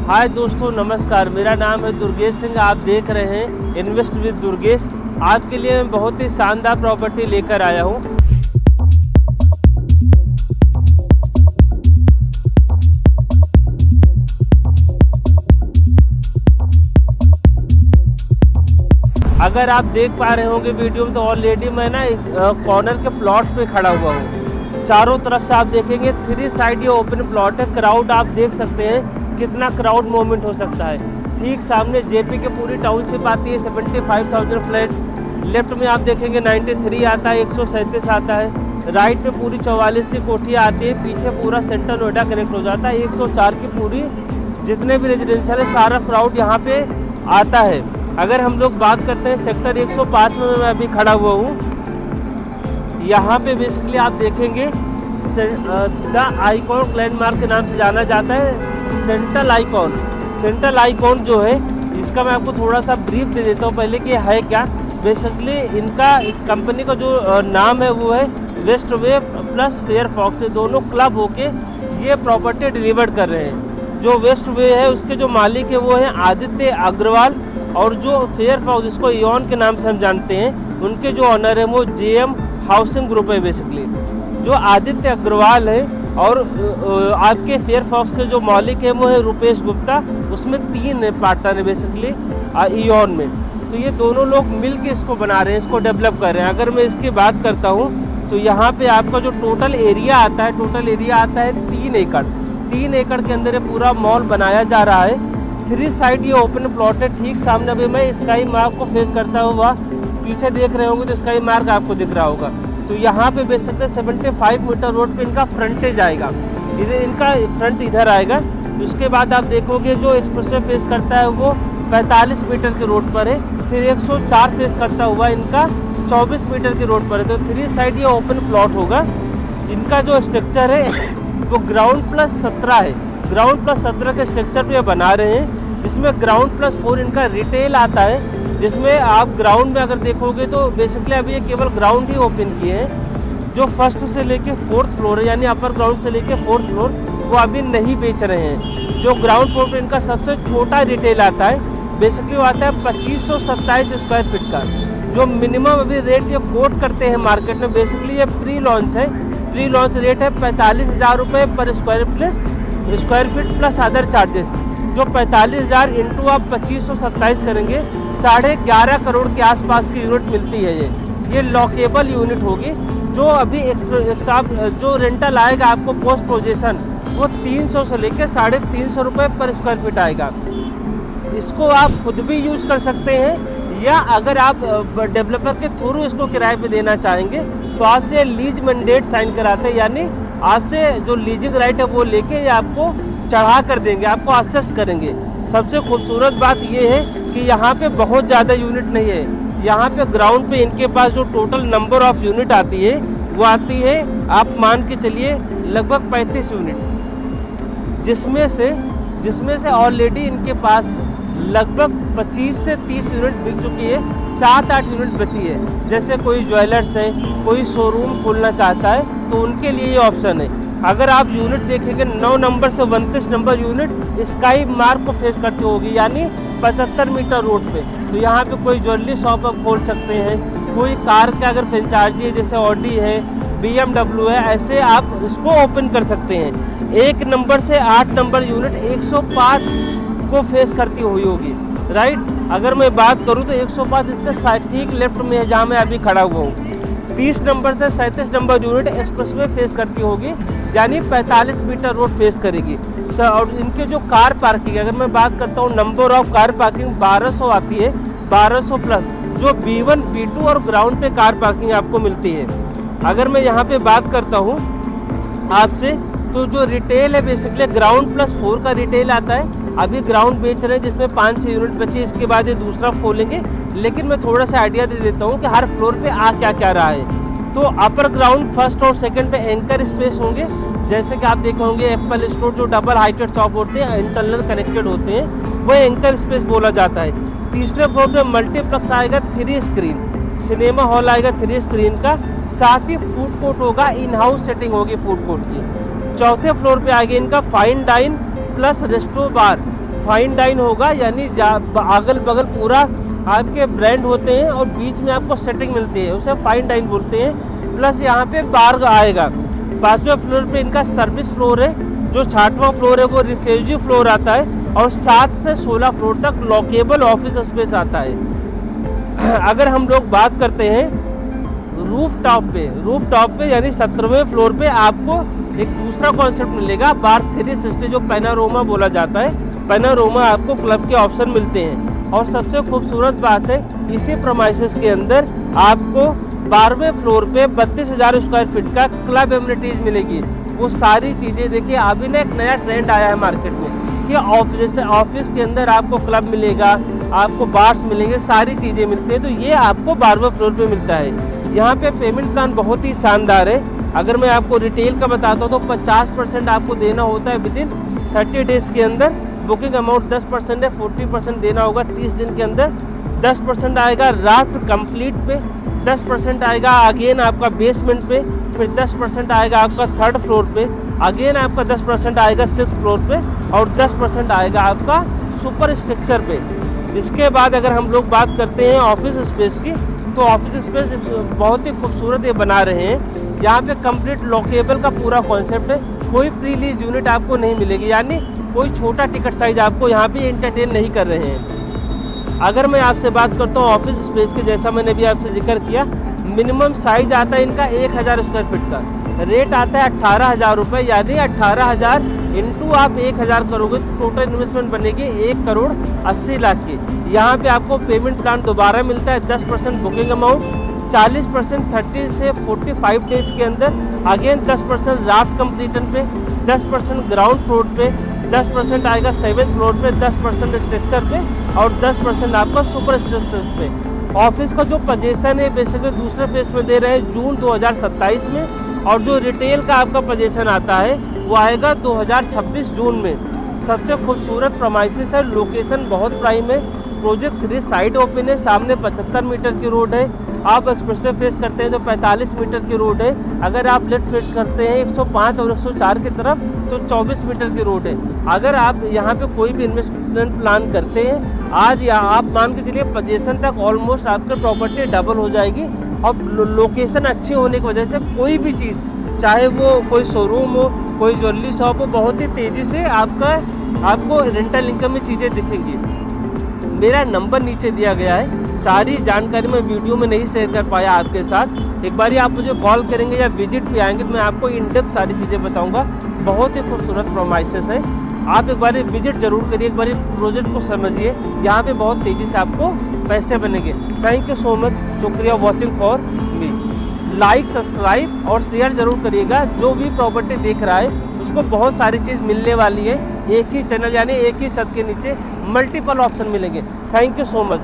हाय दोस्तों, नमस्कार। मेरा नाम है दुर्गेश सिंह। आप देख रहे हैं इन्वेस्ट विद दुर्गेश। आपके लिए मैं बहुत ही शानदार प्रॉपर्टी लेकर आया हूं। अगर आप देख पा रहे होंगे वीडियो में, तो ऑलरेडी मैं ना कॉर्नर के प्लॉट पे खड़ा हुआ हूँ। चारों तरफ से आप देखेंगे 3 साइड ये ओपन प्लॉट है। क्राउड आप देख सकते हैं कितना क्राउड मूवमेंट हो सकता है। ठीक सामने जेपी के पूरी टाउनशिप आती है, 75,000 फ्लैट। लेफ्ट में आप देखेंगे 93 आता है, 137 आता है। राइट में पूरी 44 की कोठियाँ आती है। पीछे पूरा सेंट्रल नोएडा कनेक्ट हो जाता है। 104 की पूरी जितने भी रेजिडेंशियल है, सारा क्राउड यहाँ पे आता है। अगर हम लोग बात करते हैं सेक्टर 105 में मैं अभी खड़ा हुआ हूँ। यहाँ पे बेसिकली आप देखेंगे द आइकॉन लैंडमार्क के नाम से जाना जाता है। सेंट्रल आइकॉन जो है, इसका मैं आपको थोड़ा सा ब्रीफ दे देता हूँ पहले कि है क्या। बेसिकली इनका कंपनी का जो नाम है वो है वेस्ट वे प्लस फेयरफॉक्स। दोनों क्लब होके ये प्रॉपर्टी डिलीवर कर रहे हैं। जो वेस्ट वे है उसके जो मालिक है वो है आदित्य अग्रवाल, और जो फेयरफॉक्स जिसको इयॉन के नाम से हम जानते हैं, उनके जो ऑनर है वो जेएम हाउसिंग ग्रुप है। बेसिकली जो आदित्य अग्रवाल है और आपके फेयरफॉक्स के जो मालिक है वो है रुपेश गुप्ता। उसमें 3 पार्टनर है बेसिकली इयॉन में। तो ये दोनों लोग मिल के इसको बना रहे हैं, इसको डेवलप कर रहे हैं। अगर मैं इसकी बात करता हूँ तो यहाँ पे आपका जो टोटल एरिया आता है 3 एकड़। 3 एकड़ के अंदर ये पूरा मॉल बनाया जा रहा है। 3 साइड ये ओपन प्लॉट है। ठीक सामने अभी मैं स्काई मार्क को फेस करता हुआ पीछे देख रहे होंगे तो स्काई मार्क आपको दिख रहा होगा। तो यहाँ पे बेच सकते हैं 75 मीटर रोड पे इनका फ्रंटेज आएगा। इधर इनका फ्रंट इधर आएगा। उसके बाद आप देखोगे जो एक्सप्रेसवे फेस करता है वो 45 मीटर के रोड पर है। फिर 104 फेस करता हुआ इनका 24 मीटर के रोड पर है। तो 3 साइड ये ओपन प्लॉट होगा। इनका जो स्ट्रक्चर है वो ग्राउंड प्लस 17 है। ग्राउंड प्लस 17 के स्ट्रक्चर पे बना रहे हैं, जिसमें ग्राउंड प्लस 4 इनका रिटेल आता है। जिसमें आप ग्राउंड में अगर देखोगे तो बेसिकली अभी ये केवल ग्राउंड ही ओपन किए हैं। जो फर्स्ट से लेके 4th फ्लोर है, यानी अपर ग्राउंड से लेके 4th फ्लोर, वो अभी नहीं बेच रहे हैं। जो ग्राउंड फ्लोर पे इनका सबसे छोटा रिटेल आता है, बेसिकली वो आता है 2527 स्क्वायर फीट का। जो मिनिमम अभी रेट ये कोट करते हैं मार्केट में, बेसिकली ये प्री लॉन्च है। प्री लॉन्च रेट है 45,000 रुपये पर square feet plus other charges. जो 45,000 इंटू आप 2527 करेंगे, 11.5 करोड़ के आसपास की यूनिट मिलती है। ये लॉकेबल यूनिट होगी। जो अभी जो रेंटल आएगा आपको पोस्ट पोजीशन, वो 300 से लेकर 350 रुपये पर स्क्वायर फीट आएगा। इसको आप खुद भी यूज़ कर सकते हैं, या अगर आप डेवलपर के थ्रू इसको किराए पे देना चाहेंगे तो आपसे लीज मैंडेट साइन कराते हैं, यानी आपसे जो लीजिंग राइट है वो लेके आपको चढ़ा कर देंगे, आपको असेस करेंगे। सबसे खूबसूरत बात ये है कि यहाँ पे बहुत ज़्यादा यूनिट नहीं है। यहाँ पे ग्राउंड पे इनके पास जो टोटल नंबर ऑफ यूनिट आती है वो आती है, आप मान के चलिए लगभग 35 यूनिट, जिसमें से ऑलरेडी इनके पास लगभग 25 से 30 यूनिट बिक चुकी है। 7-8 यूनिट बची है। जैसे कोई ज्वेलर्स है, कोई शोरूम खोलना चाहता है तो उनके लिए ये ऑप्शन है। अगर आप यूनिट देखेंगे 9 नंबर से 29 नंबर यूनिट स्काई मार्क को फेस करती होगी, यानी 75 मीटर रोड पे। तो यहाँ पे कोई ज्वेलरी शॉप आप खोल सकते हैं। कोई कार का अगर फ्रेंचाइजी है, जैसे ऑडी है, BMW है, ऐसे आप इसको ओपन कर सकते हैं। 1 नंबर से 8 नंबर यूनिट 105 को फेस करती हुई होगी, राइट। अगर मैं बात करूँ तो 105 इसके ठीक लेफ्ट में है जहाँ मैं अभी खड़ा हुआ हूँ। 30 नंबर से 37 नंबर यूनिट एक्सप्रेसवे फेस करती होगी, यानी 45 मीटर रोड फेस करेगी सर। और इनके जो कार पार्किंग, अगर मैं बात करता हूँ नंबर ऑफ कार पार्किंग 1200 आती है, 1200 प्लस जो B1 B2 और ग्राउंड पे कार पार्किंग आपको मिलती है। अगर मैं यहाँ पे बात करता हूँ आपसे, तो जो रिटेल है बेसिकली ग्राउंड प्लस 4 का रिटेल आता है। अभी ग्राउंड बेच रहे हैं जिसमें 5-6 यूनिट बची, इसके बाद ये दूसरा खोलेंगे। लेकिन मैं थोड़ा सा आइडिया दे देता हूँ कि हर फ्लोर पे आ क्या रहा है। तो अपर ग्राउंड फर्स्ट और सेकंड पे एंकर स्पेस होंगे, जैसे कि आप देखे होंगे एप्पल स्टोर जो डबल हाइटेड शॉप होते हैं, इंटरनल कनेक्टेड होते हैं, वो एंकर स्पेस बोला जाता है। तीसरे फ्लोर पे मल्टीप्लेक्स आएगा 3 स्क्रीन, सिनेमा हॉल आएगा 3 स्क्रीन का, साथ ही फूड कोर्ट होगा, इन हाउस सेटिंग होगी फूड कोर्ट की। चौथे फ्लोर पे आएगा इनका fine dine plus resto bar fine dine होगा, यानी अगल बगल पूरा आपके ब्रांड होते हैं और बीच में आपको सेटिंग मिलती है, उसे फाइन डाइन बोलते हैं। प्लस यहाँ पे बार आएगा। 5वें फ्लोर पे इनका सर्विस फ्लोर है। जो 6वां फ्लोर है वो रिफ्यूजी फ्लोर आता है और 7 से 16 फ्लोर तक लॉकेबल ऑफिस स्पेस आता है। अगर हम लोग बात करते हैं रूफ टॉप पे यानी 17वें फ्लोर पे आपको एक दूसरा कॉन्सेप्ट मिलेगा, बार 360 जो पैनोरामा बोला जाता है। पैनोरामा आपको क्लब के ऑप्शन मिलते हैं। और सबसे खूबसूरत बात है, इसी प्रीमाइसेस के अंदर आपको 12वें फ्लोर पे 32,000 स्क्वायर फीट का क्लब एमिनिटीज मिलेगी। वो सारी चीज़ें देखिए, अभी ना एक नया ट्रेंड आया है मार्केट में कि जैसे ऑफिस के अंदर आपको क्लब मिलेगा, आपको बार्स मिलेंगे, सारी चीज़ें मिलती हैं। तो ये आपको 12वें फ्लोर पे मिलता है। यहाँ पे पेमेंट प्लान बहुत ही शानदार है। अगर मैं आपको रिटेल का बताता हूँ तो 50% आपको देना होता है विदिन 30 डेज़ के अंदर। बुकिंग अमाउंट 10% है, 40% देना होगा 30 दिन के अंदर। 10% आएगा राफ्ट कंप्लीट पे, 10% आएगा अगेन आपका बेसमेंट पे, फिर 10% आएगा आपका 3rd फ्लोर पे, अगेन आपका 10% आएगा 6th फ्लोर पे और 10% आएगा आपका सुपर स्ट्रक्चर पे। इसके बाद अगर हम लोग बात करते हैं ऑफिस स्पेस की, तो ऑफिस स्पेस बहुत ही खूबसूरत ये बना रहे हैं। यहाँ पे कंप्लीट लॉकेबल का पूरा कॉन्सेप्ट है। कोई प्री लीज यूनिट आपको नहीं मिलेगी, यानी कोई छोटा टिकट साइज आपको यहाँ पे एंटरटेन नहीं कर रहे हैं। अगर मैं आपसे बात करता हूँ ऑफिस स्पेस की, जैसा मैंने भी आपसे जिक्र किया, मिनिमम साइज आता है इनका 1000 स्क्वायर फीट का। रेट आता है 18,000 रुपये, यानी 18,000 इंटू आप 1000 करोगे तो टोटल इन्वेस्टमेंट बनेगी 1,80,00,000 की। यहाँ पे आपको पेमेंट प्लान दोबारा मिलता है। 10% बुकिंग अमाउंट, 40% 30 से 45 डेज के अंदर, अगेन 10% राफ्ट कंप्लीटन पे, 10% ग्राउंड फ्लोर पे, 10% आएगा 7th फ्लोर पे, 10% स्ट्रक्चर पे और 10% आपका सुपर स्ट्रक्चर पे। ऑफिस का जो पोजीशन है बेसिकली दूसरे फेज में दे रहे हैं जून 2027 में, और जो रिटेल का आपका पोजीशन आता है वो आएगा 2026 जून में। सबसे खूबसूरत प्रीमाइसेस है, लोकेशन बहुत प्राइम है। प्रोजेक्ट 3 साइड ओपन है, सामने 75 मीटर की रोड है। आप एक्सप्रेसवे फेस करते हैं तो 45 मीटर की रोड है। अगर आप लेफ्ट फेस करते हैं 105 और 104 की तरफ तो 24 मीटर की रोड है। अगर आप यहाँ पे कोई भी इन्वेस्टमेंट प्लान करते हैं, आज या आप मान के चलिए पोजीशन तक ऑलमोस्ट आपकी प्रॉपर्टी डबल हो जाएगी। और लोकेशन अच्छी होने की वजह से कोई भी चीज़, चाहे वो कोई शोरूम हो, कोई ज्वेलरी शॉप हो, बहुत ही तेज़ी से आपको रेंटल इनकम में चीज़ें दिखेंगी। मेरा नंबर नीचे दिया गया है। सारी जानकारी मैं वीडियो में नहीं शेयर कर पाया आपके साथ। एक बार आप मुझे कॉल करेंगे या विजिट पे आएंगे तो मैं आपको इन डेप्थ सारी चीज़ें बताऊंगा। बहुत ही खूबसूरत प्रोमाइसेस है। आप एक बार विजिट जरूर करिए, एक बार प्रोजेक्ट को समझिए। यहाँ पे बहुत तेज़ी से आपको पैसे बनेंगे। थैंक यू सो मच, शुक्रिया watching for me. Like, subscribe और शेयर जरूर करिएगा। जो भी प्रॉपर्टी देख रहा है उसको बहुत सारी चीज़ मिलने वाली है। एक ही चैनल यानी एक ही छत के नीचे मल्टीपल ऑप्शन मिलेंगे। Thank you so much.